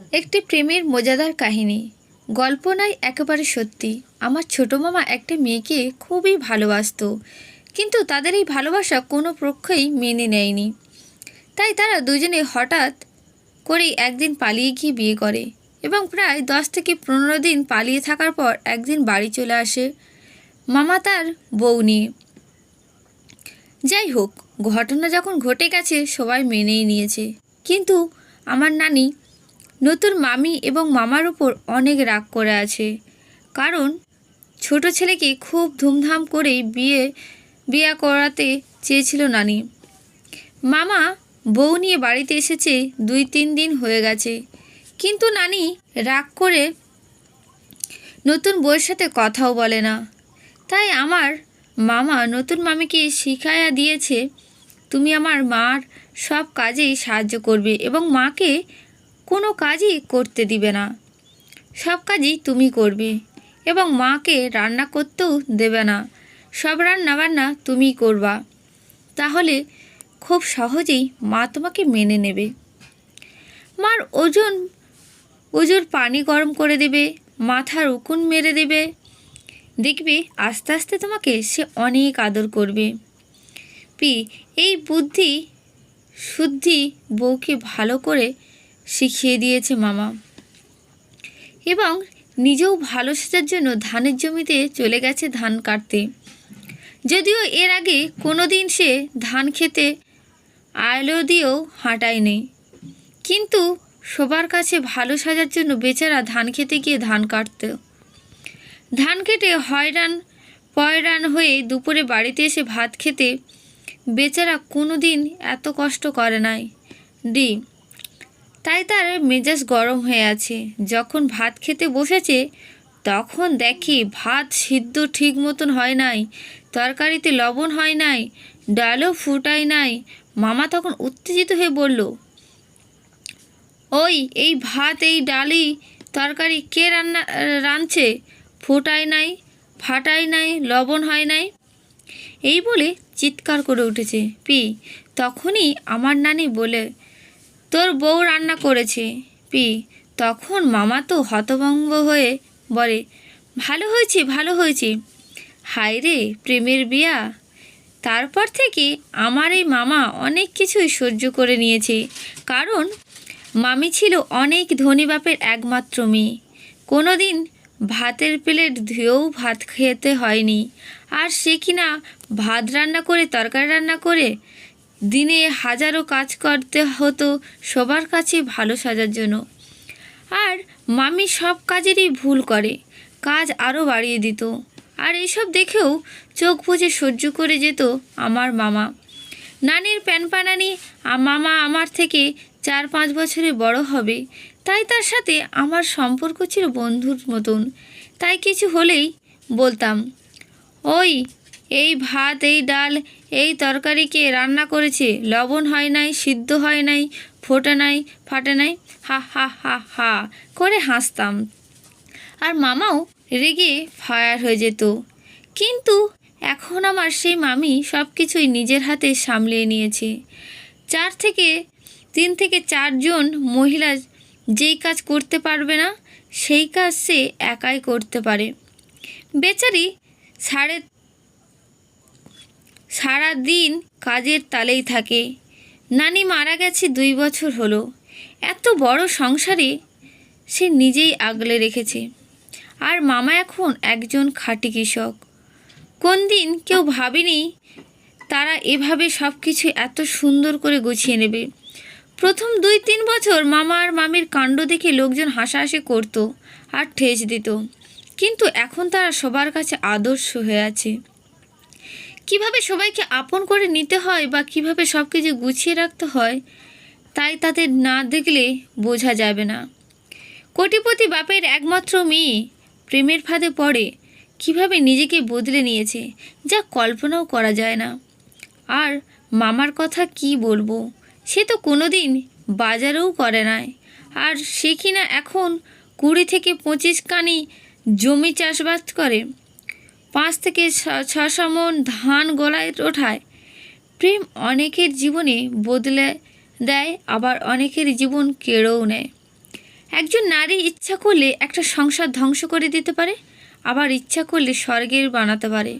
একটি প্রেমের মজাদার কাহিনী। গল্প নয়, একেবারে সত্যি। আমার ছোট মামা একটা মেয়েকে খুবই ভালোবাসতো, কিন্তু তাদের এই ভালোবাসা কোনো পক্ষই মেনে নেয়নি। তাই তারা দুজনে হঠাৎ করেই একদিন পালিয়ে গিয়ে বিয়ে করে এবং প্রায় 10 থেকে 15 দিন পালিয়ে থাকার পর একদিন বাড়ি চলে আসে মামা তার বউ নিয়ে। যাই হোক, ঘটনা যখন ঘটে গেছে সবাই মেনেই নিয়েছে, কিন্তু আমার নানি নতুন মামি এবং মামার উপর অনেক রাগ করে আছে। কারণ ছোট ছেলেকে খুব ধুমধাম করেই বিয়ে করাতে চেয়েছিল নানি। মামা বউ নিয়ে বাড়িতে এসেছে 2-3 দিন হয়ে গেছে, কিন্তু নানি রাগ করে নতুন বউয়ের সাথে কথাও বলে না। তাই আমার মামা নতুন মামিকে শিখাইয়া দিয়েছে, তুমি আমার মার সব কাজেই সাহায্য করবে এবং মাকে কোনো কাজই করতে দিবে না। সব কাজই তুমি করবে এবং মাকে রান্না করতেও দেবে না। সব রান্না বান্না তুমিই করবা, তাহলে খুব সহজেই মা তোমাকে মেনে নেবে। মার ওজোর পানি গরম করে দেবে, মাথার উকুন মেরে দেবে, দেখবে আস্তে আস্তে তোমাকে সে অনেক আদর করবে। এই বুদ্ধি শুদ্ধি বউকে ভালো করে শিখিয়ে দিয়েছে মামা, এবং নিজেও ভালো সেজার জন্য ধানের জমিতে চলে গেছে ধান কাটতে। যদিও এর আগে কোনো দিন সে ধান খেতে আলো দিয়েও হাঁটায়নি, কিন্তু সবার কাছে ভালো সাজার জন্য বেচারা ধান খেতে গিয়ে ধান কাটত। ধান কেটে হয়রান পয়রান হয়ে দুপুরে বাড়িতে এসে ভাত খেতে বেচারা কোনো দিন এত কষ্ট করে নাই। তাই তার মেজাজ গরম হয়ে আছে। যখন ভাত খেতে বসেছে তখন দেখি ভাত সিদ্ধ ঠিক মতন হয় নাই, তরকারিতে লবণ হয় নাই, ডালও ফুটায় নাই। মামা তখন উত্তেজিত হয়ে বলল, এই ভাত, এই ডালি, তরকারি কে রাঁধছে? ফুটায় নাই, ফাটায় নাই, লবণ হয় নাই, এই বলে চিৎকার করে উঠেছে। তখনই আমার নানি বলে, তোর বউ রান্না করেছে। তখন মামা তো হতভম্ব হয়ে বলে, ভালো হয়েছে, ভালো হয়েছে। হায় রে, প্রেমের বিয়া। তারপর থেকে আমার এই মামা অনেক কিছুই সহ্য করে নিয়েছে, কারণ মামি ছিল অনেক ধনী বাপের একমাত্র মেয়ে। কোনো দিন ভাতের প্লেট ধুয়েও ভাত খেতে হয়নি, আর সে কিনা ভাত রান্না করে, তরকারি রান্না করে দিনে হাজারো কাজ করতে হতো সবার কাছে ভালো সাজার জন্য। আর মামি সব কাজেরই ভুল করে, কাজ আরও বাড়িয়ে দিত, আর এইসব দেখেও চোখ বুজে সহ্য করে যেত আমার মামা। নানির প্যানপানানি মামা আমার থেকে 4-5 বছরে বড় হবে, তাই তার সাথে আমার সম্পর্ক ছিল বন্ধুর মতন। তাই কিছু হলেই বলতাম, এই ভাত, এই ডাল, এই তরকারি কে রান্না করেছে? লবণ হয় নাই, সিদ্ধ হয় নাই, ফোটা নাই, ফাটে নাই। হা হা হা হা করে হাসতাম, আর মামাও রেগে ফায়ার হয়ে যেত। কিন্তু এখন আমার সেই মামি সব কিছুই নিজের হাতে সামলিয়ে নিয়েছে। 3 থেকে 4 জন মহিলা যেই কাজ করতে পারবে না, সেই কাজ সে একাই করতে পারে। বেচারি সারা দিন কাজের তালেই থাকে। নানি মারা গেছে 2 বছর হলো। এত বড় সংসারে সে নিজেই আগলে রেখেছে, আর মামা এখন একজন খাঁটি কৃষক। কোন দিন কেউ ভাবেনি তারা এভাবে সব কিছু এত সুন্দর করে গুছিয়ে নেবে। প্রথম 2-3 বছর মামা আর মামির কাণ্ড দেখে লোকজন হাসাহাসি করত আর ঠেস দিত, কিন্তু এখন তারা সবার কাছে আদর্শ হয়ে আছে। কিভাবে সবাইকে আপন করে নিতে হয় বা কিভাবে সব কিছু গুছিয়ে রাখতে হয়, তাই তাদের না দেখলে বোঝা যাবে না। কোটিপতি বাপের একমাত্র মেয়ে প্রেমের ফাঁদে পড়ে কিভাবে নিজেকে বদলে নিয়েছে, যা কল্পনাও করা যায় না। আর মামার কথা কি বলবো, সে তো কোনো দিন বাজারেও করে নাই, আর সে কিনা এখন 20 থেকে 25 কানি জমি চাষবাস করে, 5 থেকে 6 মণ ধান গলায় ওঠায়। প্রেম অনেকের জীবনে বদলে দেয়, আবার অনেকের জীবন কেড়েও নেয়। একজন নারী ইচ্ছা করলে একটা সংসার ধ্বংস করে দিতে পারে, আবার ইচ্ছা করলে স্বর্গের বানাতে পারে।